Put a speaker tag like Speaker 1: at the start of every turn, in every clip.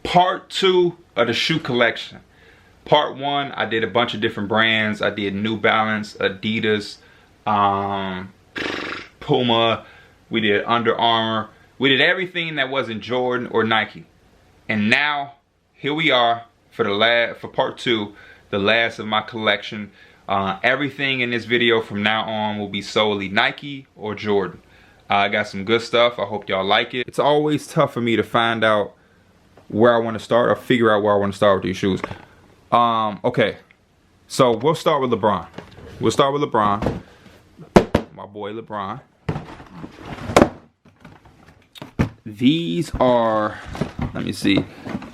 Speaker 1: part 2 of the shoe collection. Part 1, I did a bunch of different brands. I did New Balance, Adidas, Puma, we did Under Armour. We did everything that wasn't Jordan or Nike. And now, here we are for part 2, the last of my collection. Everything in this video from now on will be solely Nike or Jordan. I got some good stuff. I hope y'all like it. It's always tough for me to find out where I want to start or figure out where I want to start with these shoes. Okay, so we'll start with LeBron. We'll start with LeBron. My boy LeBron. These are, let me see.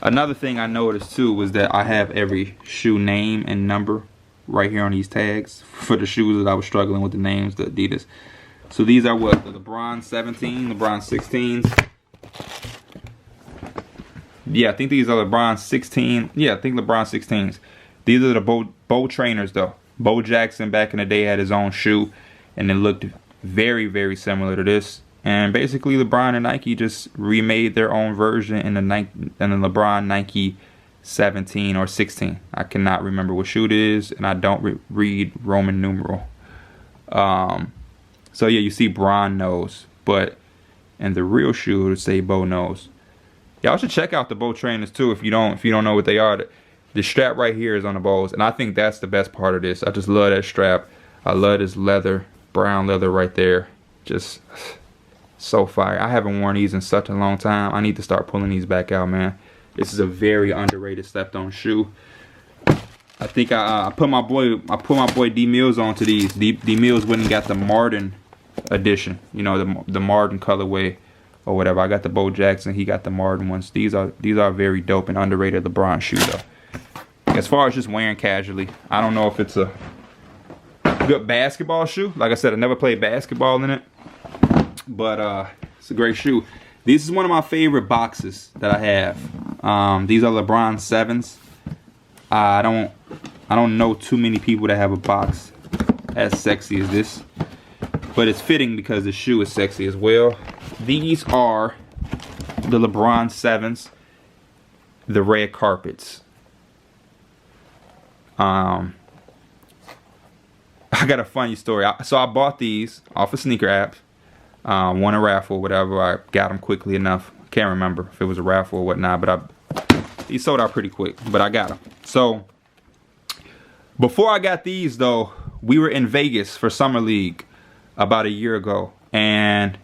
Speaker 1: Another thing I noticed too was that I have every shoe name and number right here on these tags for the shoes that I was struggling with the names, the Adidas. So these are what? The LeBron 17, LeBron 16s. Yeah, I think these are LeBron 16. Yeah, I think LeBron 16s. These are the Bo trainers though. Bo Jackson back in the day had his own shoe and it looked very, very similar to this. And basically LeBron and Nike just remade their own version in the LeBron Nike 17 or 16. I cannot remember what shoe it is, and I don't read Roman numeral. So yeah, you see Bron nose, but in the real shoe it'll say Bo nose. Y'all should check out the Bo trainers too if you don't know what they are. The strap right here is on the Bo's, and I think that's the best part of this. I just love that strap. I love this leather, brown leather right there. Just so fire. I haven't worn these in such a long time. I need to start pulling these back out, man. This is a very underrated slept-on shoe. I think I put my boy D Mills onto these. D Mills went and got the Martin edition, you know, the Martin colorway or whatever. I got the Bo Jackson, he got the Martin ones. These are very dope and underrated LeBron shoe though. As far as just wearing casually, I don't know if it's a good basketball shoe. Like I said, I never played basketball in it, but it's a great shoe. This is one of my favorite boxes that I have. These are LeBron 7s. I don't know too many people that have a box as sexy as this, but it's fitting because the shoe is sexy as well. These are the LeBron 7s, the red carpets. I got a funny story. So I bought these off a sneaker app, won a raffle, whatever. I got them quickly enough. Can't remember if it was a raffle or whatnot, but these sold out pretty quick, but I got them. So before I got these though, we were in Vegas for Summer League about a year ago, and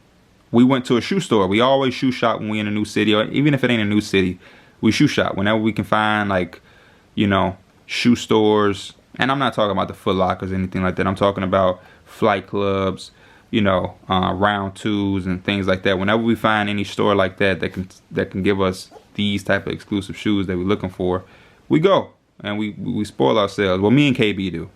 Speaker 1: we went to a shoe store. We always shoe shop when we in a new city, or even if it ain't a new city, we shoe shop whenever we can find, like, you know, shoe stores. And I'm not talking about the Foot Lockers or anything like that. I'm talking about flight clubs, you know, round twos and things like that. Whenever we find any store like that that can give us these type of exclusive shoes that we're looking for, we go and we spoil ourselves. Well, me and KB do.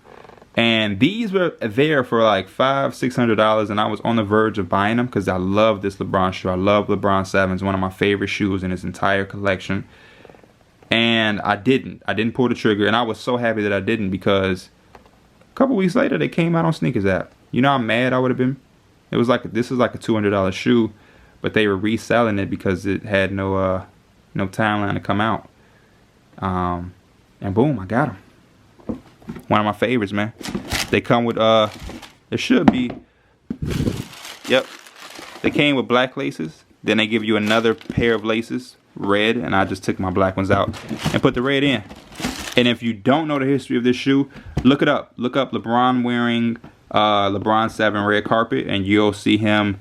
Speaker 1: And these were there for like $500-600, and I was on the verge of buying them because I love this LeBron shoe. I love LeBron 7s, one of my favorite shoes in his entire collection. And I didn't pull the trigger, and I was so happy that I didn't, because a couple weeks later they came out on Sneakers app. You know how mad I would have been? It was like, this is like a $200 shoe, but they were reselling it because it had no timeline to come out. And boom, I got them. One of my favorites, man. They come with it should be, yep, they came with black laces. Then they give you another pair of laces, red, and I just took my black ones out and put the red in. And if you don't know the history of this shoe, look it up. Look up LeBron wearing LeBron 7 red carpet, and you'll see him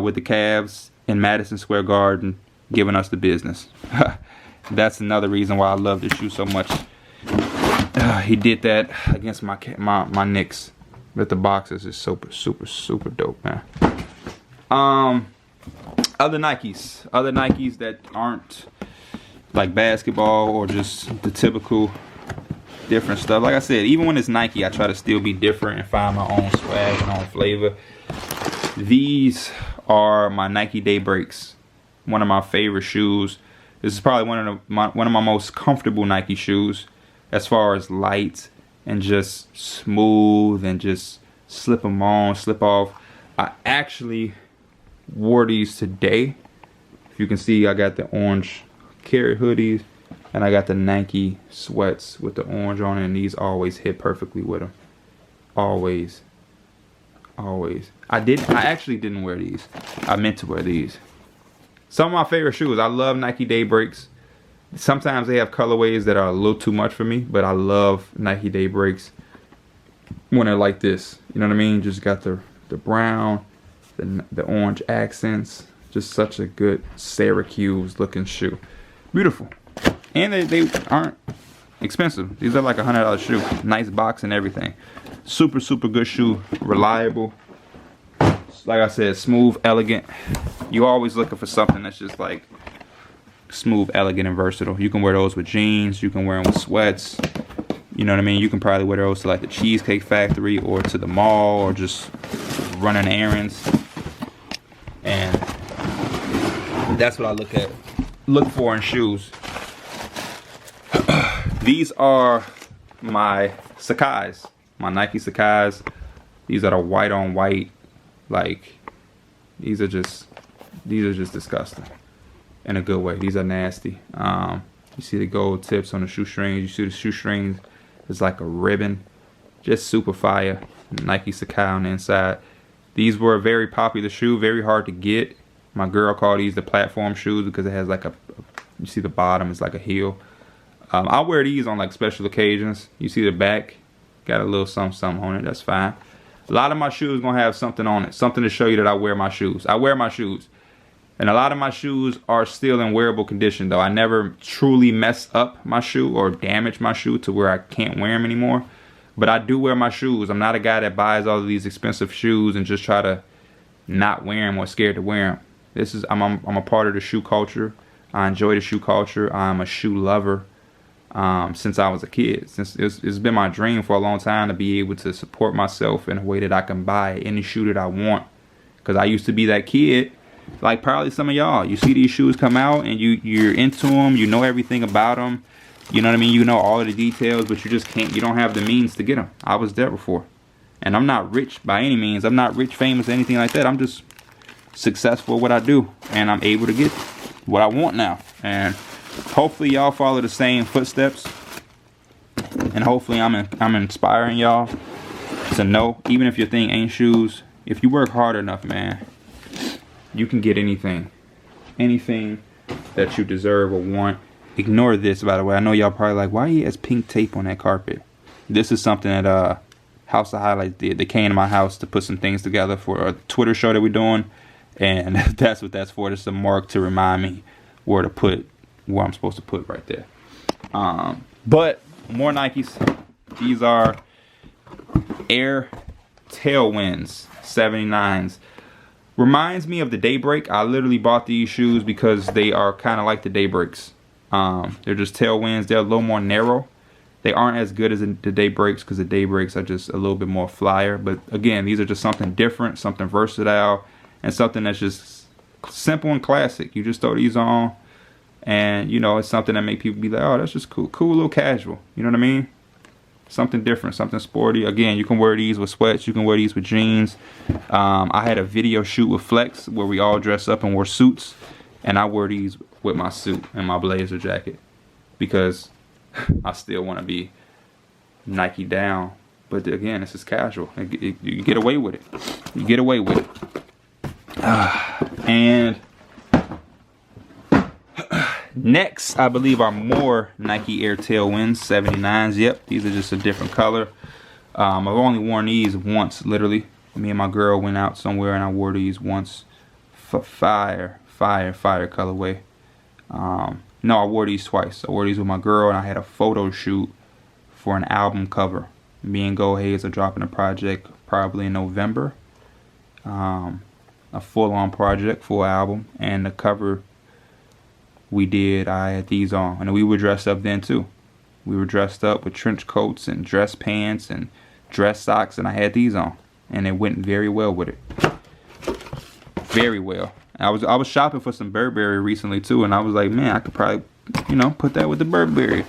Speaker 1: with the Cavs in Madison Square Garden giving us the business. That's another reason why I love this shoe so much. He did that against my Knicks with the boxes. It's super dope, man. Other Nikes that aren't like basketball or just the typical different stuff. Like I said, even when it's Nike, I try to still be different and find my own swag and own flavor. These are my Nike Daybreaks, one of my favorite shoes. This is probably one of my most comfortable Nike shoes, as far as light and just smooth and just slip them on, slip off. I actually wore these today. If you can see, I got the orange carry hoodies, and I got the Nike sweats with the orange on it, and these always hit perfectly with them. Always. Always. I actually didn't wear these. I meant to wear these. Some of my favorite shoes. I love Nike Daybreaks. Sometimes they have colorways that are a little too much for me, but I love Nike Daybreaks when they're like this. You know what I mean? Just got the brown, the orange accents. Just such a good Syracuse looking shoe. Beautiful. And they aren't expensive. These are like $100 shoe. Nice box and everything. Super, super good shoe. Reliable. Like I said, smooth, elegant. You're always looking for something that's just like smooth, elegant, and versatile. You can wear those with jeans. You can wear them with sweats. You know what I mean? You can probably wear those to like the Cheesecake Factory or to the mall or just running errands. And that's what I look for in shoes. These are my Sacai's, my Nike Sacai's. These are the white on white. Like, these are just disgusting in a good way. These are nasty. You see the gold tips on the shoestrings. You see the shoestrings is like a ribbon. Just super fire. Nike Sacai on the inside. These were a very popular shoe, very hard to get. My girl called these the platform shoes because it has like you see the bottom is like a heel. I wear these on like special occasions. You see the back, got a little something on it, that's fine. A lot of my shoes gonna have something on it, something to show you that I wear my shoes. I wear my shoes. And a lot of my shoes are still in wearable condition though. I never truly mess up my shoe or damage my shoe to where I can't wear them anymore. But I do wear my shoes. I'm not a guy that buys all of these expensive shoes and just try to not wear them or scared to wear them. I'm a part of the shoe culture. I enjoy the shoe culture. I'm a shoe lover since I was a kid. Since it's been my dream for a long time to be able to support myself in a way that I can buy any shoe that I want. Because I used to be that kid, like probably some of y'all. You see these shoes come out and you're into them. You know everything about them. You know what I mean? You know all of the details, but you just can't. You don't have the means to get them. I was there before. And I'm not rich by any means. I'm not rich, famous, anything like that. I'm just successful at what I do. And I'm able to get what I want now. And hopefully y'all follow the same footsteps. And hopefully I'm inspiring y'all to know, even if your thing ain't shoes, if you work hard enough, man, you can get anything. Anything that you deserve or want. Ignore this, by the way. I know y'all probably like, why he has pink tape on that carpet? This is something that House of Highlights did. They came to my house to put some things together for a Twitter show that we're doing. And that's what that's for. It's a mark to remind me where I'm supposed to put right there. But more Nikes. These are Air Tailwinds 79s. Reminds me of the Daybreak. I literally bought these shoes because they are kind of like the Daybreaks. They're just Tailwinds. They're a little more narrow. They aren't as good as the Daybreaks because the Daybreaks are just a little bit more flyer. But again, these are just something different, something versatile, and something that's just simple and classic. You just throw these on, and you know, it's something that make people be like, oh, that's just cool, a little casual. You know what I mean? Something different, something sporty. Again, you can wear these with sweats. You can wear these with jeans. I had a video shoot with Flex where we all dressed up and wore suits, and I wear these with my suit and my blazer jacket because I still want to be Nike down. But again, this is casual. You get away with it. You get away with it. And next, I believe, are more Nike Air Tailwinds 79s. Yep, these are just a different color. I've only worn these once, literally. Me and my girl went out somewhere and I wore these once. Fire colorway. No, I wore these twice. I wore these with my girl and I had a photo shoot for an album cover. Me and Go Hayes are dropping a project probably in November. A full-on project, full album, and the cover we did, I had these on, and we were dressed up then too. We were dressed up with trench coats and dress pants and dress socks, and I had these on, and it went very well with it. Very well. I was shopping for some Burberry recently too, and I was like, man, I could probably, you know, put that with the Burberry.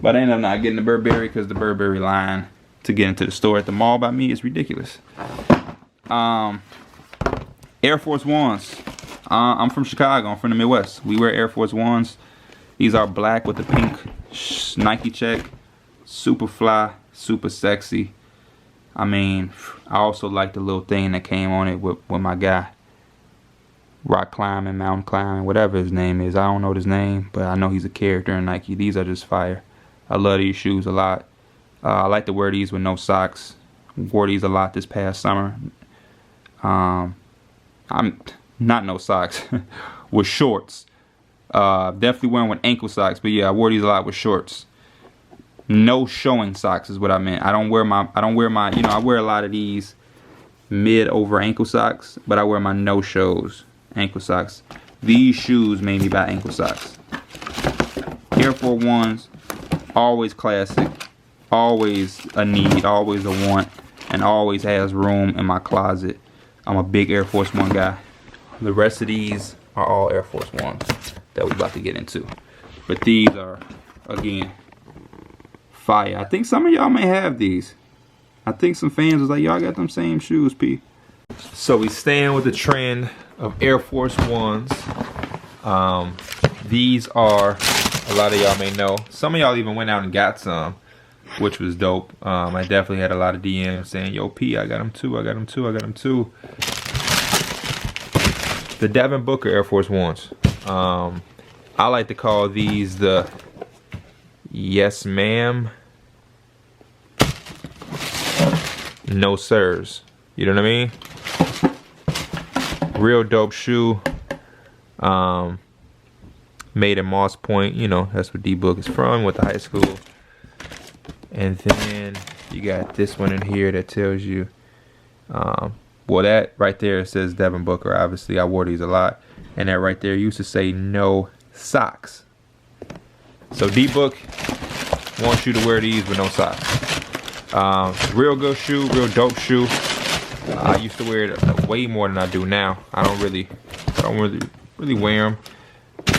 Speaker 1: But I ended up not getting the Burberry because the Burberry line to get into the store at the mall by me is ridiculous. Air Force Ones. I'm from Chicago. I'm from the Midwest. We wear Air Force Ones. These are black with the pink Nike check. Super fly, super sexy. I mean, I also like the little thing that came on it with my guy. Rock climbing, mountain climbing, whatever his name is. I don't know his name, but I know he's a character in Nike. These are just fire. I love these shoes a lot. I like to wear these with no socks. Wore these a lot this past summer. I'm not no socks. With shorts. Definitely wearing with ankle socks, but yeah, I wore these a lot with shorts. No showing socks is what I meant. I don't wear my, you know, I wear a lot of these mid over ankle socks, but I wear my no shows ankle socks. These shoes made me buy ankle socks. Air Force Ones, always classic, always a need, always a want, and always has room in my closet. I'm a big Air Force One guy. The rest of these are all Air Force Ones that we're about to get into. But these are, again, fire. I think some of y'all may have these. I think some fans was like, y'all got them same shoes, P.
Speaker 2: So we staying with the trend of Air Force Ones. These are, a lot of y'all may know. Some of y'all even went out and got some, which was dope. I definitely had a lot of DMs saying, yo, P, I got them too, I got them too, I got them too. The Devin Booker Air Force Ones. I like to call these the yes ma'am, no sirs. You know what I mean? Real dope shoe. Made in Moss Point. You know, that's where D-Book is from, with the high school. And then you got this one in here that tells you, well, that right there says Devin Booker. Obviously, I wore these a lot. And that right there used to say no socks. So D-Book wants you to wear these with no socks. Real good shoe, real dope shoe. I used to wear it way more than I do now. I don't really wear them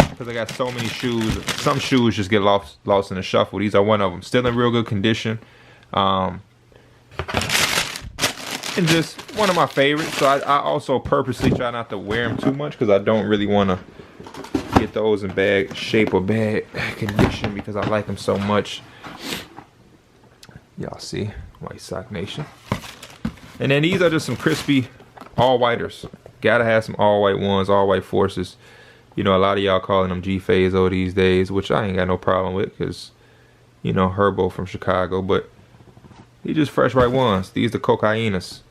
Speaker 2: because I got so many shoes. Some shoes just get lost in the shuffle. These are one of them. Still in real good condition. And just one of my favorites. So I also purposely try not to wear them too much because I don't really want to get those in bad shape or bad condition because I like them so much. Y'all see, White Sock Nation. And then these are just some crispy all-whiters. Gotta have some all-white ones, all-white forces. You know, a lot of y'all calling them G-Phaso these days, which I ain't got no problem with because, you know, Herbo from Chicago. But these just fresh white ones. These the cocaines,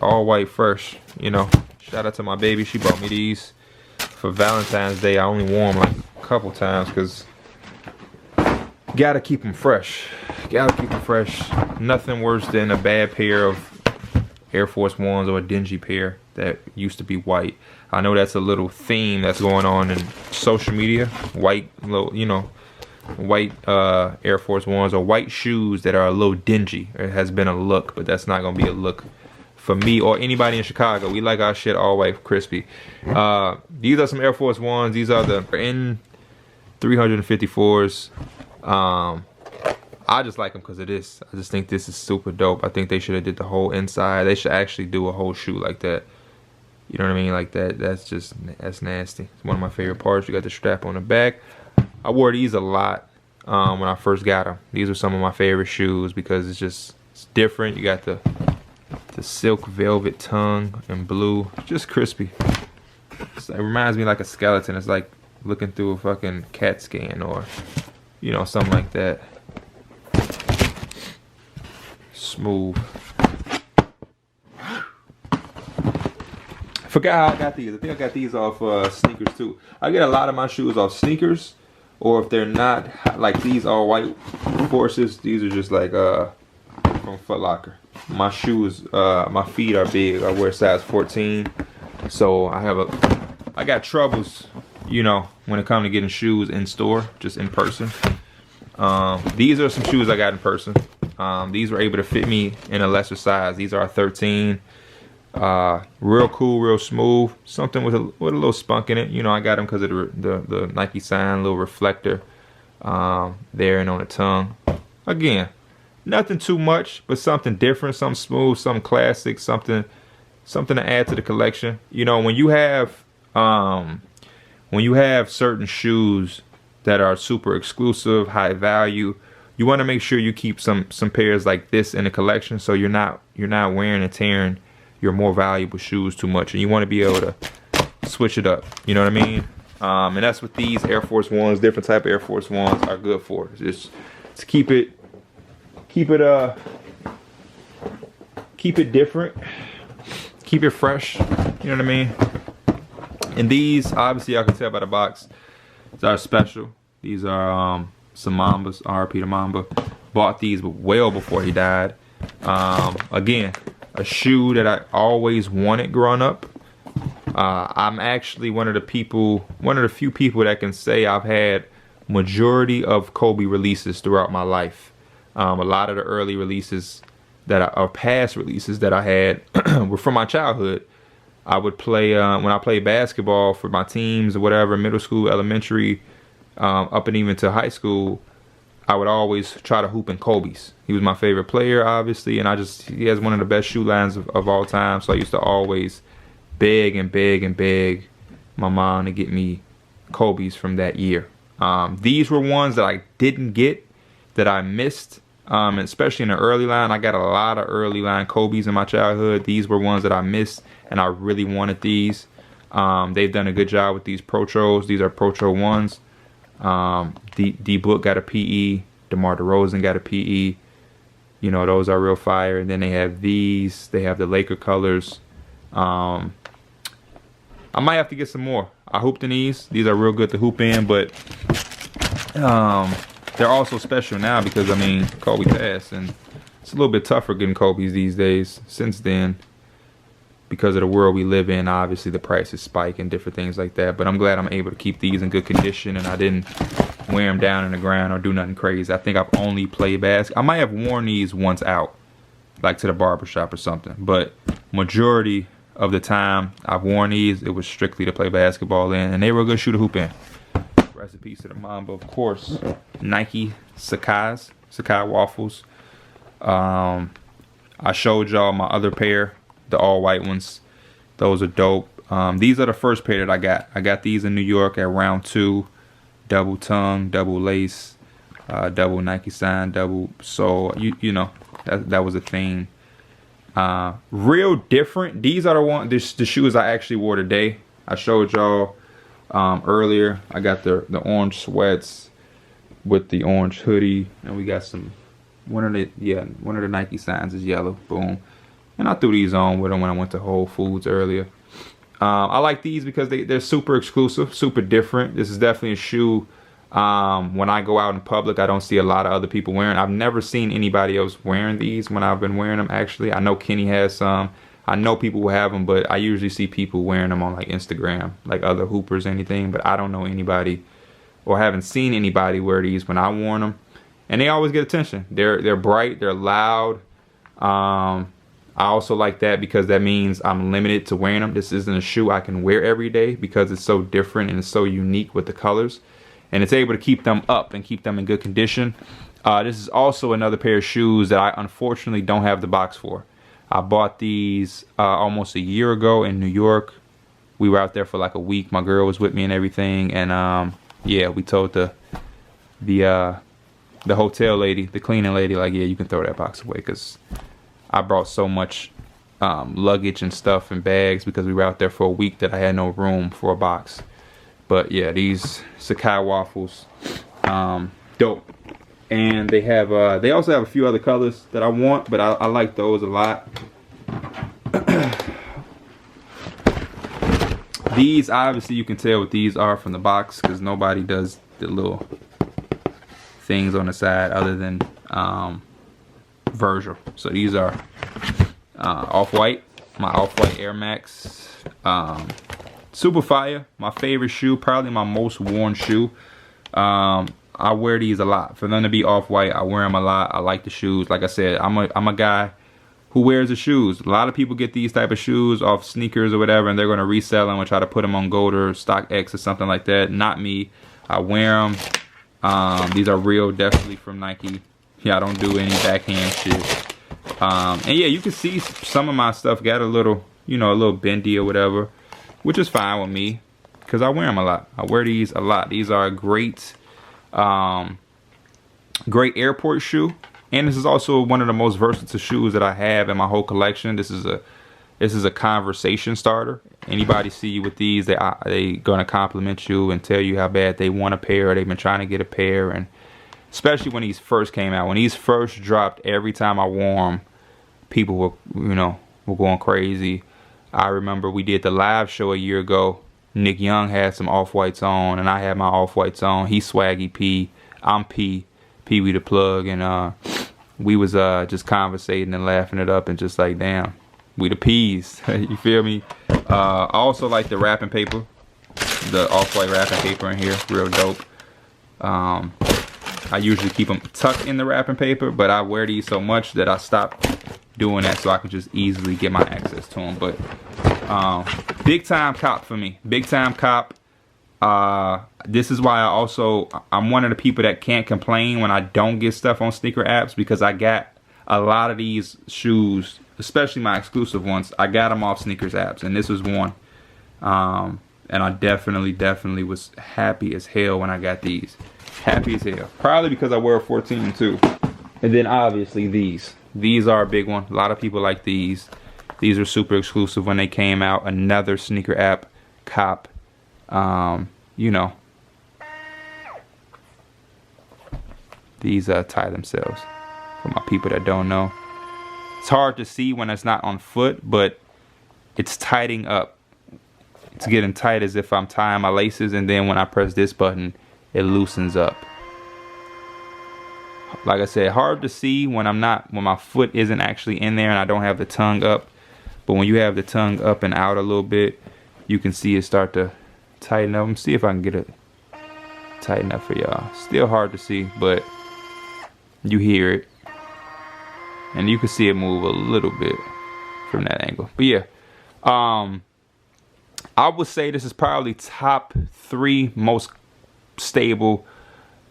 Speaker 2: all-white fresh. You know, shout out to my baby. She bought me these for Valentine's Day. I only wore them like a couple times because gotta keep them fresh. Gotta keep them fresh. Nothing worse than a bad pair of Air Force Ones or a dingy pair that used to be white. I know that's a little theme that's going on in social media. White, you know, white Air Force Ones or white shoes that are a little dingy. It has been a look, but that's not gonna be a look for me or anybody in Chicago. We like our shit all white, crispy. These are some Air Force Ones. These are the N354s. I just like them because of this. I just think this is super dope. I think they should have did the whole inside. They should actually do a whole shoe like that. You know what I mean? Like that. That's nasty. It's one of my favorite parts. You got the strap on the back. I wore these a lot when I first got them. These are some of my favorite shoes because it's different. You got the silk velvet tongue and blue. Just crispy. It reminds me like a skeleton. It's like looking through a fucking CAT scan or, you know, something like that. Smooth. Forgot how I got these. I think I got these off sneakers too. I get a lot of my shoes off sneakers, or if they're not, like these all white forces, these are just like from Foot Locker. My shoes, my feet are big. I wear size 14, so I got troubles, you know, when it comes to getting shoes in store, just in person. These are some shoes I got in person. These were able to fit me in a lesser size. These are a 13. Real cool, real smooth. Something with a little spunk in it. You know, I got them because of the Nike sign, little reflector there and on the tongue. Again, nothing too much, but something different, something smooth, something classic, something to add to the collection. You know, when you have certain shoes that are super exclusive, high value, you want to make sure you keep some pairs like this in the collection, so you're not wearing and tearing your more valuable shoes too much, and you want to be able to switch it up. You know what I mean? And that's what these Air Force Ones, different type of Air Force Ones, are good for. Just to keep it different, keep it fresh. You know what I mean? And these, obviously, y'all can tell by the box, these are special. These are some Mambas, RP to Mamba. Bought these well before he died. Again, a shoe that I always wanted growing up. I'm actually one of the few people that can say I've had majority of Kobe releases throughout my life. A lot of the early releases or past releases that I had were from my childhood. I would play, when I played basketball for my teams or whatever, middle school, elementary, up and even to high school, I would always try to hoop in Kobe's. He was my favorite player, obviously, and he has one of the best shoe lines of all time, so I used to always beg my mom to get me Kobe's from that year. These were ones that I didn't get, that I missed, especially in the early line. I got a lot of early line Kobe's in my childhood. These were ones that I missed, and I really wanted these. They've done a good job with these Protros. These are Protro ones. D Book got a PE. DeMar DeRozan got a PE. You know, those are real fire. And then they have these. They have the Laker colors. I might have to get some more. I hooped in these. These are real good to hoop in, but they're also special now because, I mean, Kobe passed, and it's a little bit tougher getting Kobe's these days. Since then, because of the world we live in, obviously the prices spike and different things like that. But I'm glad I'm able to keep these in good condition, and I didn't wear them down in the ground or do nothing crazy. I think I've only played basketball. I might have worn these once out, like to the barbershop or something, but majority of the time I've worn these, it was strictly to play basketball in, and they were a good shoe to hoop in. Rest in peace to the Mamba, of course. Nike Sacai Waffles. I showed y'all my other pair, the all white ones. Those are dope. These are the first pair that I got. I got these in New York at round 2. Double tongue, double lace, double Nike sign, double sole. You know, that was a thing. Real different. These are the shoes I actually wore today. I showed y'all earlier. I got the orange sweats with the orange hoodie, and we got one of the Nike signs is yellow. Boom. And I threw these on with them when I went to Whole Foods earlier. I like these because they're super exclusive, super different. This is definitely a shoe. When I go out in public, I don't see a lot of other people wearing. I've never seen anybody else wearing these when I've been wearing them, actually. I know Kenny has some. I know people who have them, but I usually see people wearing them on like Instagram, like other hoopers, anything. But I don't know anybody, or haven't seen anybody wear these when I worn them. And they always get attention. They're bright, they're loud. I also like that because that means I'm limited to wearing them. This isn't a shoe I can wear every day because it's so different and it's so unique with the colors. And it's able to keep them up and keep them in good condition. This is also another pair of shoes that I unfortunately don't have the box for. I bought these almost a year ago in New York. We were out there for like a week. My girl was with me and everything. And yeah, we told the hotel lady, the cleaning lady, like, yeah, you can throw that box away because I brought so much luggage and stuff and bags because we were out there for a week that I had no room for a box. But yeah, these Sacai Waffles, dope. And they also have a few other colors that I want, but I like those a lot. These, obviously you can tell what these are from the box because nobody does the little things on the side other than Virgil. So these are off-white, my off-white Air Max. Super fire, my favorite shoe, probably my most worn shoe. I wear these a lot. For them to be off-white, I wear them a lot. I like the shoes. Like I said, I'm a guy who wears the shoes. A lot of people get these type of shoes off sneakers or whatever, and they're going to resell them or try to put them on Gold or StockX or something like that. Not me. I wear them. These are real, definitely from Nike. Yeah, I don't do any backhand shit. And yeah, you can see some of my stuff got a little, you know, a little bendy or whatever, which is fine with me because I wear them a lot. I wear these a lot. These are a great
Speaker 1: Great airport shoe, and this is also one of the most versatile shoes that I have in my whole collection. This is a conversation starter. Anybody see you with these, they gonna compliment you and tell you how bad they want a pair, or they've been trying to get a pair. And especially when these first came out, when these first dropped, every time I wore them, people were, you know, were going crazy. I remember we did the live show a year ago. Nick Young had some off-whites on, and I had my off-whites on. He's Swaggy P, I'm Pee-wee the plug, and we was just conversating and laughing it up, and just like, damn, we the Peas. You feel me? I also like the wrapping paper, the off-white wrapping paper in here, real dope. I usually keep them tucked in the wrapping paper, but I wear these so much that I stopped doing that so I could just easily get my access to them. But big time cop for me, big time cop. This is why I'm one of the people that can't complain when I don't get stuff on sneaker apps, because I got a lot of these shoes, especially my exclusive ones, I got them off sneakers apps, and this was one. And I definitely was happy as hell when I got these. Happy as hell. Probably because I wear a 14 too. And then obviously these. These are a big one. A lot of people like these. These are super exclusive when they came out. Another sneaker app cop. You know. These tie themselves. For my people that don't know. It's hard to see when it's not on foot, but it's tightening up. It's getting tight as if I'm tying my laces, and then when I press this button, it loosens up. Like I said, hard to see when my foot isn't actually in there and I don't have the tongue up. But when you have the tongue up and out a little bit, you can see it start to tighten up. Let me see if I can get it tighten up for y'all. Still hard to see, but you hear it. And you can see it move a little bit from that angle. But yeah, I would say this is probably top 3 most stable,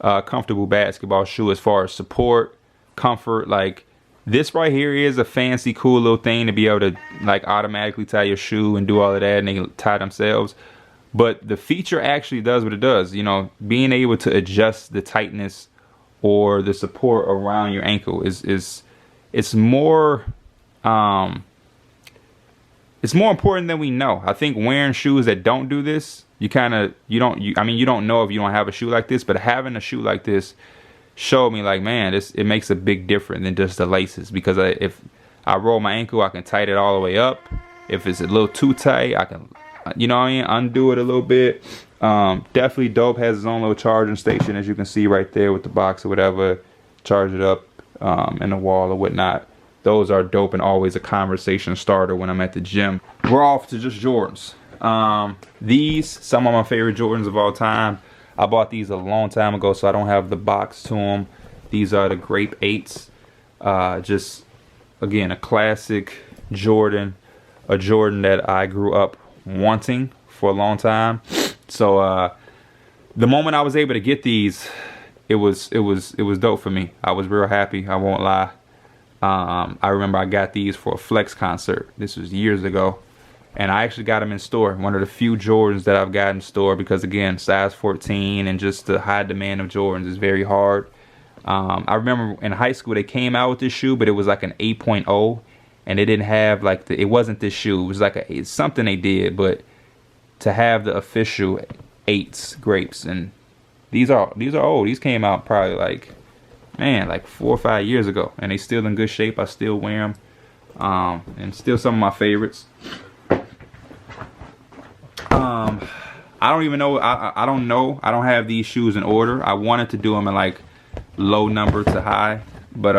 Speaker 1: comfortable basketball shoe as far as support, comfort. Like, this right here is a fancy, cool little thing to be able to like automatically tie your shoe and do all of that, and they tie themselves. But the feature actually does what it does. You know, being able to adjust the tightness or the support around your ankle it's more important than we know. I think wearing shoes that don't do this, you don't know if you don't have a shoe like this, but having a shoe like this showed me like, man, it makes a big difference than just the laces. Because if I roll my ankle, I can tighten it all the way up. If it's a little too tight, I can, you know what I mean, undo it a little bit. Definitely dope. Has its own little charging station, as you can see right there with the box or whatever. Charge it up in the wall or whatnot. Those are dope and always a conversation starter when I'm at the gym. We're off to just Jordans. These, some of my favorite Jordans of all time. I bought these a long time ago, so I don't have the box to them. These are the Grape 8s. Just, again, a classic Jordan. A Jordan that I grew up wanting for a long time. So, the moment I was able to get these, it was dope for me. I was real happy, I won't lie. I remember I got these for a Flex concert. This was years ago. And I actually got them in store. One of the few Jordans that I've got in store, because again, size 14 and just the high demand of Jordans is very hard. I remember in high school they came out with this shoe, but it was like an 8.0, and they didn't have like it wasn't this shoe. It was like it's something they did, but to have the official 8s grapes, and these are old. These came out probably like 4 or 5 years ago, and they still in good shape. I still wear them, and still some of my favorites. I don't even know. I don't know. I don't have these shoes in order. I wanted to do them in like low number to high, but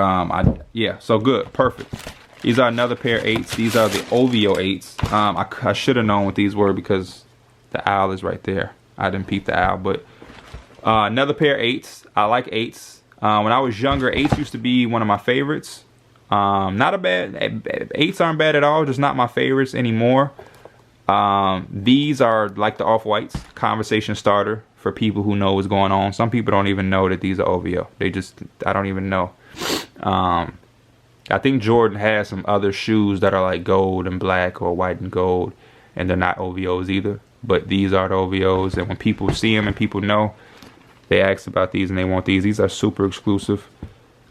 Speaker 1: yeah. So good, perfect. These are another pair of 8s. These are the OVO 8s. I should have known what these were because the owl is right there. I didn't peep the owl, but another pair of 8s. I like 8s. When I was younger, 8s used to be one of my favorites. Not a bad. 8s aren't bad at all. Just not my favorites anymore. These are like the off-whites, conversation starter for people who know what's going on. Some people don't even know that these are OVO. I don't even know. I think Jordan has some other shoes that are like gold and black or white and gold, and they're not OVOs either. But these are the OVOs, and when people see them and people know, They asked about these and they want these. These are super exclusive.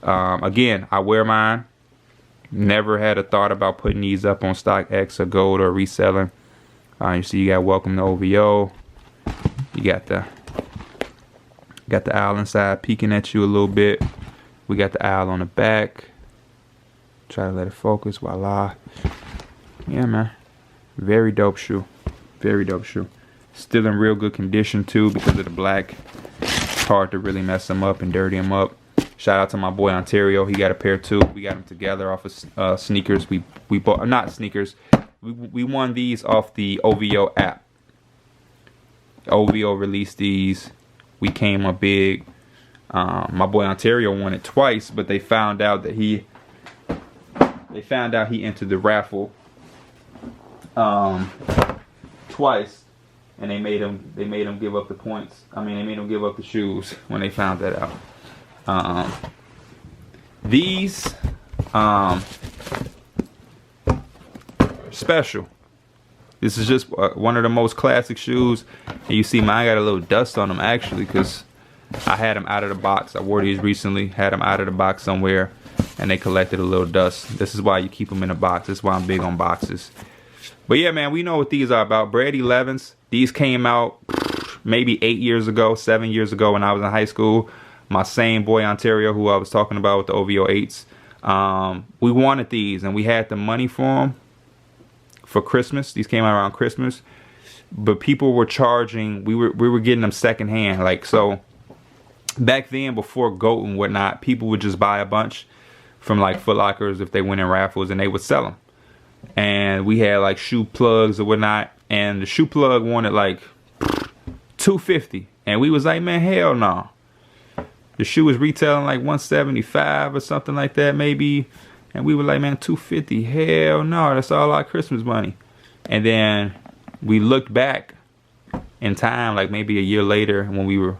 Speaker 1: Again, I wear mine. Never had a thought about putting these up on StockX or Gold or reselling. You see, you got Welcome to OVO. You got the owl inside peeking at you a little bit. We got the owl on the back. Try to let it focus. Voila. Yeah, man. Very dope shoe. Very dope shoe. Still in real good condition too because of the black. It's hard to really mess them up and dirty them up. Shout out to my boy Ontario. He got a pair too. We got them together off of sneakers. We bought, not sneakers. We won these off the OVO app. OVO released these. We came up big. My boy Ontario won it twice, but they found out that he entered the raffle twice, and they made him give up the points. I mean, they made him give up the shoes when they found that out. These special. This is just one of the most classic shoes, and you see mine got a little dust on them actually because I had them out of the box. I wore these recently, had them out of the box somewhere, and they collected a little dust. This is why you keep them in a box. This is why I'm big on boxes. But yeah, man, we know what these are about. Bred 11s. These came out maybe 8 years ago, 7 years ago when I was in high school. My same boy Ontario, who I was talking about with the OVO 8s. We wanted these, and we had the money for them for Christmas. These came out around Christmas. But people were charging, we were getting them secondhand. Like, so back then, before GOAT and whatnot, people would just buy a bunch from like Foot Lockers if they went in raffles, and they would sell them. And we had like shoe plugs or whatnot, and the shoe plug wanted like $250, and we was like, man, hell no. The shoe was retailing like $175 or something like that maybe, and we were like, man, $250, hell no, that's all our Christmas money. And then we looked back in time, like maybe a year later, when we were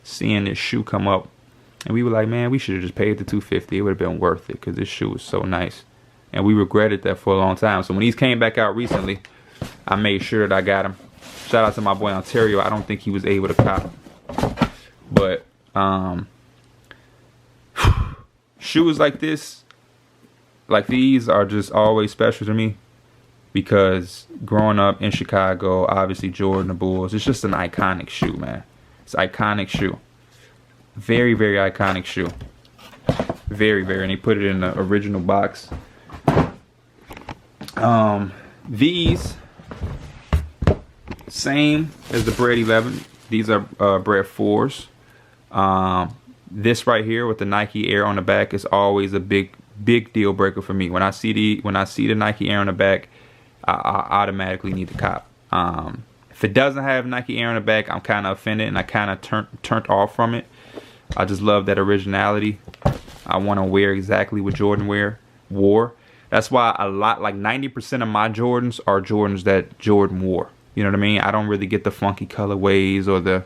Speaker 1: seeing this shoe come up, and we were like, man, we should have just paid the $250. It would have been worth it because this shoe was so nice. And we regretted that for a long time. So when these came back out recently, I made sure that I got them. Shout out to my boy Ontario. I don't think he was able to cop. But shoes like this, like these, are just always special to me. Because growing up in Chicago, obviously Jordan, the Bulls, it's just an iconic shoe, man. It's an iconic shoe. Very, very iconic shoe. Very, very. And they put it in the original box. These, same as the Bred 11. These are Bred 4s. This right here with the Nike Air on the back is always a big deal breaker for me. When I see the Nike Air on the back, I automatically need to cop. If it doesn't have Nike Air on the back, I'm kind of offended, and I kind of turned off from it. I just love that originality. I want to wear exactly what Jordan wore. That's why a lot, like 90% of my Jordans are Jordans that Jordan wore. You know what I mean? I don't really get the funky colorways or the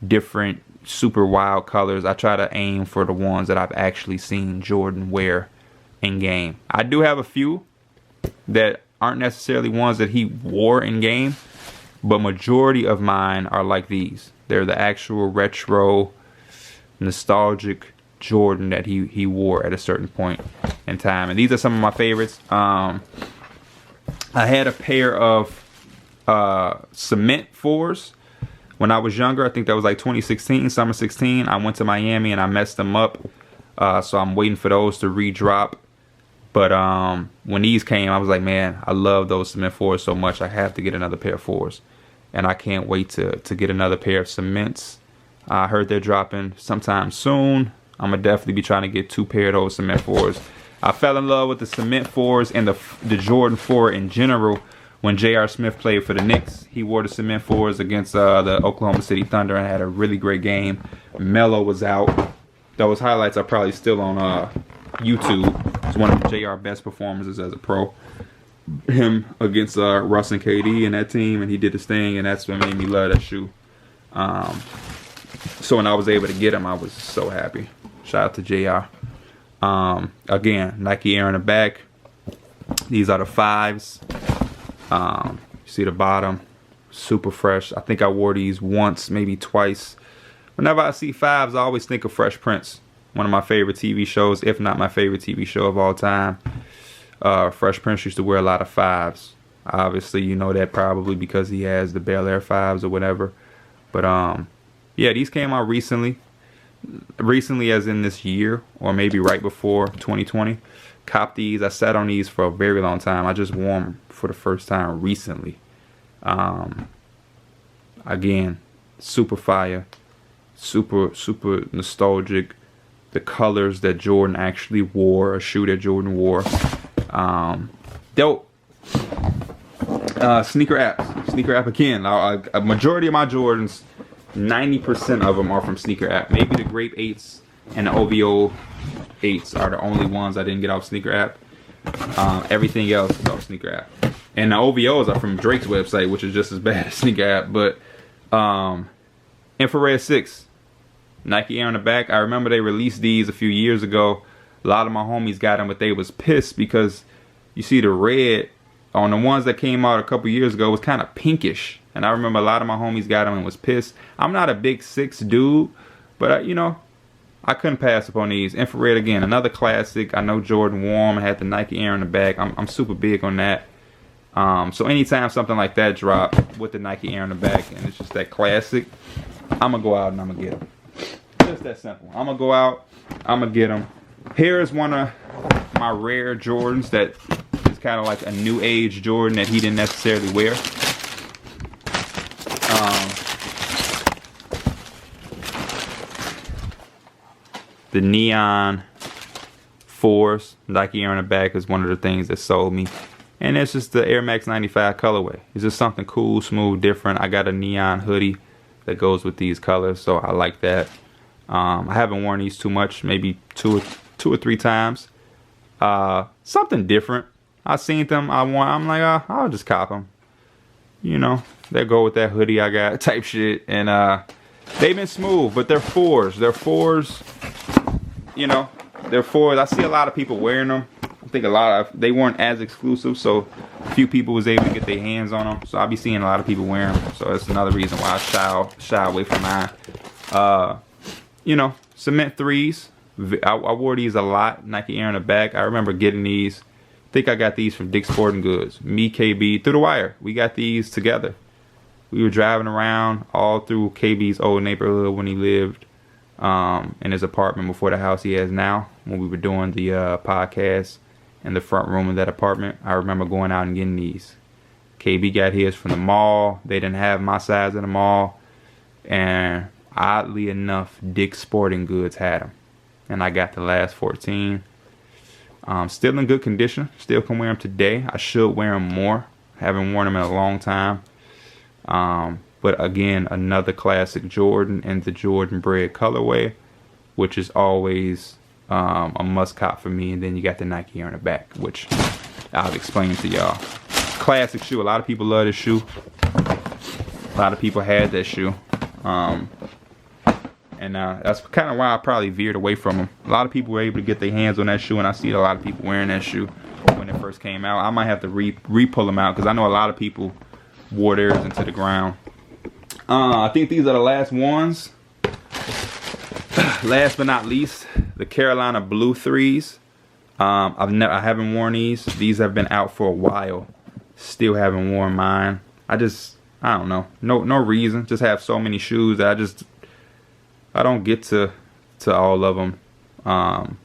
Speaker 1: different super wild colors. I try to aim for the ones that I've actually seen Jordan wear in game. I do have a few that aren't necessarily ones that he wore in game, but majority of mine are like these. They're the actual retro, nostalgic Jordan that he wore at a certain point in time. And these are some of my favorites. I had a pair of cement 4s when I was younger. I think that was like 2016, summer 16. I went to Miami and I messed them up. So I'm waiting for those to redrop. But when these came, I was like, man, I love those cement 4s so much. I have to get another pair of 4s. And I can't wait to get another pair of cements. I heard they're dropping sometime soon. I'm going to definitely be trying to get 2 pair of those cement 4s. I fell in love with the cement 4s and the Jordan 4 in general when J.R. Smith played for the Knicks. He wore the cement 4s against the Oklahoma City Thunder and had a really great game. Melo was out. Those highlights are probably still on YouTube. It's one of J.R. best performances as a pro. Him against Russ and KD and that team, and he did his thing, and that's what made me love that shoe. So when I was able to get him, I was so happy. Shout out to JR. Again, Nike Air on the back. These are the 5s. You see the bottom, super fresh. I think I wore these once, maybe twice, Whenever I see 5s, I always think of Fresh Prince. One of my favorite TV shows, if not my favorite TV show of all time. Fresh Prince used to wear a lot of 5s. Obviously, you know that probably because he has the Bel Air 5s or whatever. But yeah, these came out recently. Recently as in this year, or maybe right before 2020. Copped these. I sat on these for a very long time. I just wore them for the first time recently. Again, super fire. Super nostalgic. The colors that Jordan actually wore, a shoe that Jordan wore. Dope. Sneaker app again. A majority of my Jordans, 90% of them are from Sneaker app. Maybe the Grape 8s and the OVO 8s are the only ones I didn't get off Sneaker app. Everything else is off Sneaker app. And the OVOs are from Drake's website, which is just as bad as Sneaker app. But Infrared 6, Nike Air on the back. I remember they released these a few years ago. A lot of my homies got them, but they was pissed because you see the red on the ones that came out a couple years ago was kind of pinkish. And I remember a lot of my homies got them and was pissed. I'm not a big 6 dude, but you know, I couldn't pass up on these. Infrared again, another classic. I know Jordan wore 'em and had the Nike Air on the back. I'm super big on that. So anytime something like that drop with the Nike Air on the back and it's just that classic, I'm gonna go out and I'm gonna get them. Just that simple. I'm gonna go out, I'm gonna get them. Here's one of my rare Jordans that is kind of like a new age Jordan that he didn't necessarily wear. The neon 4s, Nike Air on the back is one of the things that sold me. And it's just the Air Max 95 colorway. It's just something cool, smooth, different. I got a neon hoodie that goes with these colors, so I like that. I haven't worn these too much, maybe two or three times. Something different. I seen them, I'm like, I'll just cop them. You know, they go with that hoodie I got type shit. And they've been smooth, but they're 4s. They're 4s, you know, they're 4s. I see a lot of people wearing them. I think they weren't as exclusive, so a few people was able to get their hands on them. So I'll be seeing a lot of people wearing them. So that's another reason why I shy away from mine. You know, cement 3s. I wore these a lot. Nike Air on the back. I remember getting these. I think I got these from Dick's Sporting Goods. Me, KB, through the wire. We got these together. We were driving around all through KB's old neighborhood when he lived in his apartment before the house he has now. When we were doing the podcast in the front room of that apartment, I remember going out and getting these. KB got his from the mall. They didn't have my size in the mall. And oddly enough, Dick's Sporting Goods had them. And I got the last 14. Still in good condition. Still can wear them today. I should wear them more. Haven't worn them in a long time. But again, another classic Jordan in the Jordan Bread colorway, which is always a must cop for me. And then you got the Nike Air on the back, which I'll explain to y'all. Classic shoe. A lot of people love this shoe. A lot of people had that shoe. And that's kind of why I probably veered away from them. A lot of people were able to get their hands on that shoe, and I see a lot of people wearing that shoe when it first came out. I might have to re-pull them out because I know a lot of people wore theirs into the ground. I think these are the last ones. Last but not least, the Carolina Blue 3s. I haven't worn these. These have been out for a while. Still haven't worn mine. I don't know. No reason. Just have so many shoes that I don't get to all of them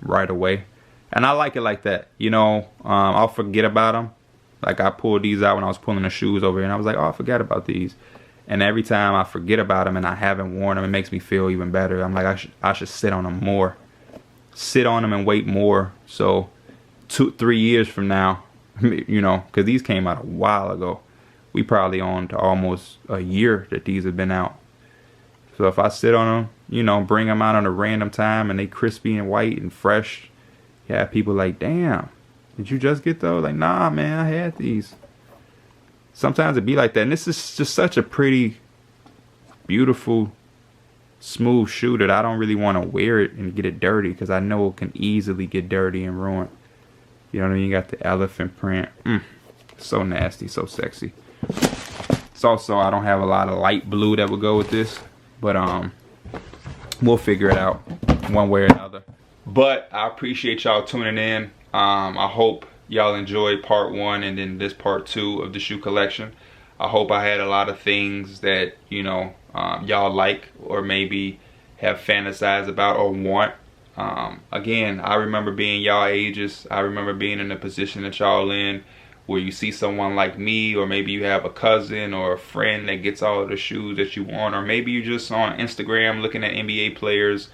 Speaker 1: right away. And I like it like that. You know, I'll forget about them. Like I pulled these out when I was pulling the shoes over here, and I was like, oh, I forgot about these. And every time I forget about them and I haven't worn them, it makes me feel even better. I'm like, I should sit on them more. Sit on them and wait more. So 2-3 years from now, you know, because these came out a while ago. We probably on to almost a year that these have been out. So if I sit on them, you know, bring them out on a random time and they crispy and white and fresh, you have people like, damn, did you just get those? Like, nah, man, I had these. Sometimes it be like that. And this is just such a pretty, beautiful, smooth shoe that I don't really want to wear it and get it dirty because I know it can easily get dirty and ruined. You know what I mean? You got the elephant print. So nasty, so sexy. It's also, I don't have a lot of light blue that would go with this. But we'll figure it out one way or another. But I appreciate y'all tuning in. I hope y'all enjoyed part 1 and then this part 2 of the shoe collection. I hope I had a lot of things that, you know, y'all like or maybe have fantasized about or want. Again, I remember being y'all ages. I remember being in the position that y'all in, where you see someone like me, or maybe you have a cousin or a friend that gets all of the shoes that you want, or maybe you're just on Instagram looking at NBA players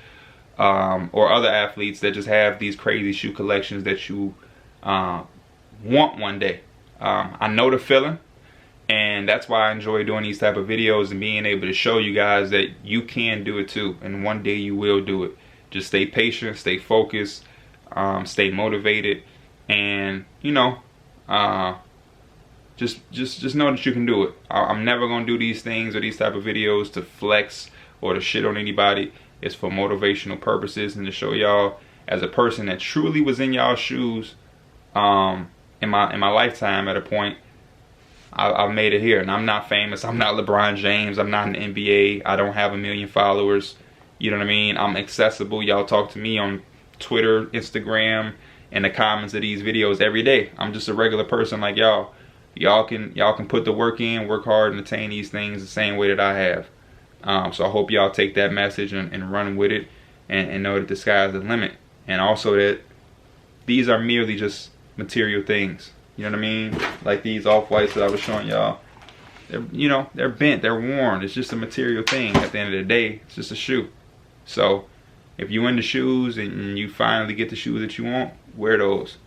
Speaker 1: or other athletes that just have these crazy shoe collections that you want one day. I know the feeling, and that's why I enjoy doing these type of videos and being able to show you guys that you can do it too, and one day you will do it. Just stay patient, stay focused, stay motivated, and you know, just know that you can do it. I'm never gonna do these things or these type of videos to flex or to shit on anybody. It's for motivational purposes and to show y'all, as a person that truly was in y'all shoes in my lifetime at a point, I've made it here. And I'm not famous. I'm not LeBron James. I'm not in the NBA. I don't have 1 million followers. You know what I mean? I'm accessible. Y'all talk to me on Twitter, Instagram, in the comments of these videos every day. I'm just a regular person like y'all. Y'all can put the work in, work hard, and attain these things the same way that I have. So I hope y'all take that message and run with it, and know that the sky's the limit. And also that these are merely just material things. You know what I mean? Like these off-whites that I was showing y'all. They're bent, they're worn. It's just a material thing. At the end of the day, it's just a shoe. So if you into shoes and you finally get the shoes that you want, wear those.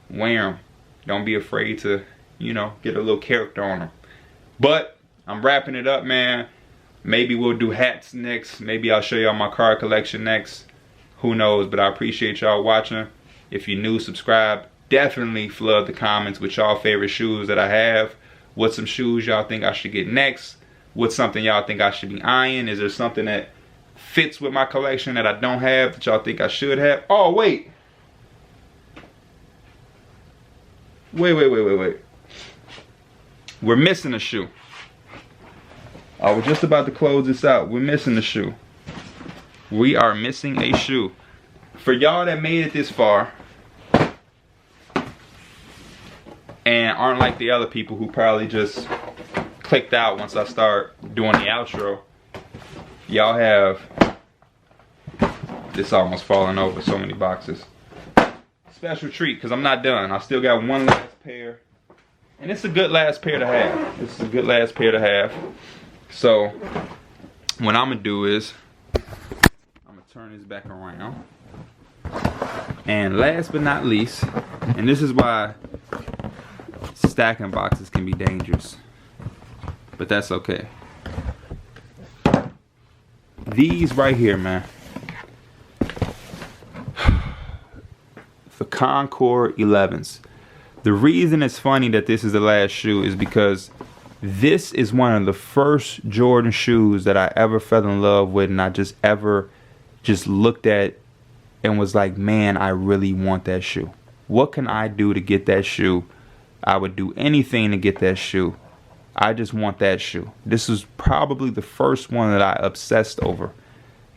Speaker 1: Wear them. Don't be afraid to, you know, get a little character on them. But I'm wrapping it up, man. Maybe we'll do hats next. Maybe I'll show y'all my card collection next. Who knows? But I appreciate y'all watching. If you're new, subscribe. Definitely flood the comments with y'all favorite shoes that I have. What's some shoes y'all think I should get next? What's something y'all think I should be eyeing? Is there something that fits with my collection that I don't have that y'all think I should have? Oh, wait. Wait. We're missing a shoe. I was just about to close this out. We're missing a shoe. We are missing a shoe. For y'all that made it this far and aren't like the other people who probably just clicked out once I start doing the outro, y'all have this almost falling over, so many boxes. Special treat, because I'm not done. I still got one last pair, and it's a good last pair to have. This is a good last pair to have. So what I'm gonna do is I'm gonna turn this back around, and last but not least, and this is why stacking boxes can be dangerous, but that's okay. These right here, man. The Concord 11s. The reason it's funny that this is the last shoe is because this is one of the first Jordan shoes that I ever fell in love with, and I just looked at and was like, man, I really want that shoe. What can I do to get that shoe? I would do anything to get that shoe. I just want that shoe. This is probably the first one that I obsessed over.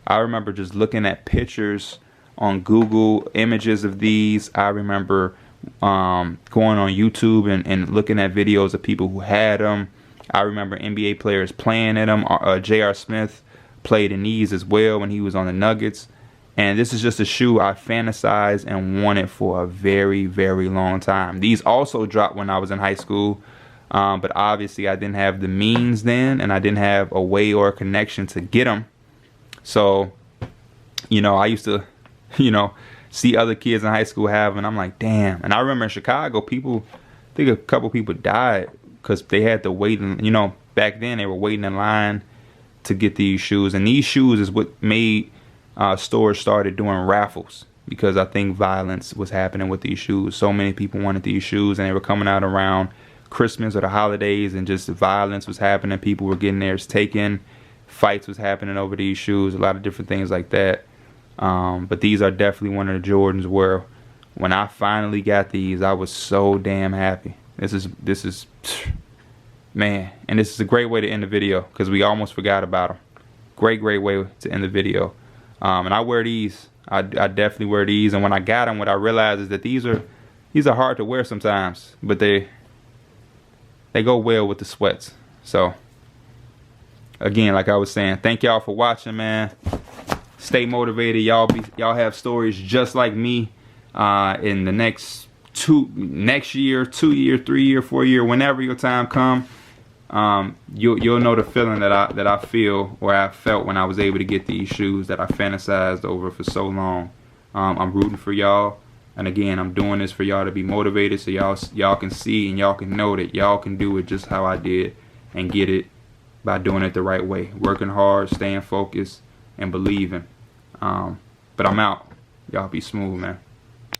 Speaker 1: I remember just looking at pictures on Google, images of these. I remember going on YouTube and looking at videos of people who had them. I remember NBA players playing in them. J.R. Smith played in these as well when he was on the Nuggets. And this is just a shoe I fantasized and wanted for a very, very long time. These also dropped when I was in high school. But obviously I didn't have the means then, and I didn't have a way or a connection to get them. So, you know, I used to, you know, see other kids in high school having. I'm like, damn. And I remember in Chicago, people, I think a couple people died because they had to wait. You know, back then they were waiting in line to get these shoes. And these shoes is what made stores started doing raffles, because I think violence was happening with these shoes. So many people wanted these shoes, and they were coming out around Christmas or the holidays, and just violence was happening. People were getting theirs taken. Fights was happening over these shoes. A lot of different things like that. But these are definitely one of the Jordans where when I finally got these, I was so damn happy. This is man, and this is a great way to end the video because we almost forgot about them. Great way to end the video. And I wear these. I definitely wear these. And when I got them, what I realized is that these are hard to wear sometimes, but they go well with the sweats. So again, like I was saying, thank y'all for watching, man. Stay motivated. Y'all have stories just like me in the next year, 2 year, 3 year, 4 year, whenever your time come. You'll know the feeling that I feel, or I felt when I was able to get these shoes that I fantasized over for so long. I'm rooting for y'all, and again, I'm doing this for y'all to be motivated, so y'all can see and y'all can know that y'all can do it just how I did, and get it by doing it the right way, working hard, staying focused, and believing. But I'm out. Y'all be smooth, man.